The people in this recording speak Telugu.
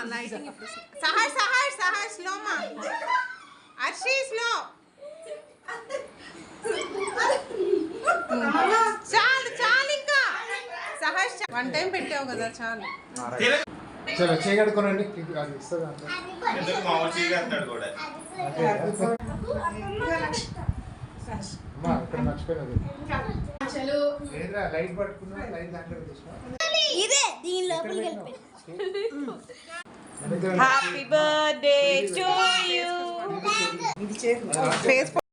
లైటింగ్ ఇప్పుడు సహర్ సహర్ సహర్ స్లో మా అర్షి స్లో చాలు చాలు ఇంకా సహర్ వన్ టైం పెట్టావు కదా చాలు చలో చేయగడుకోనండి అది ఇస్తుంది ఎందుకు మా ఊరు చేయగలుగుతాడు కూడా అమ్మా ఇక్కడ మర్చిపోయినది ఏదైనా లైట్ పట్టుకున్నా లైట్ దాంట్లో ఇదే దీని లోపలికి వెళ్ళిపోయి happy birthday to you face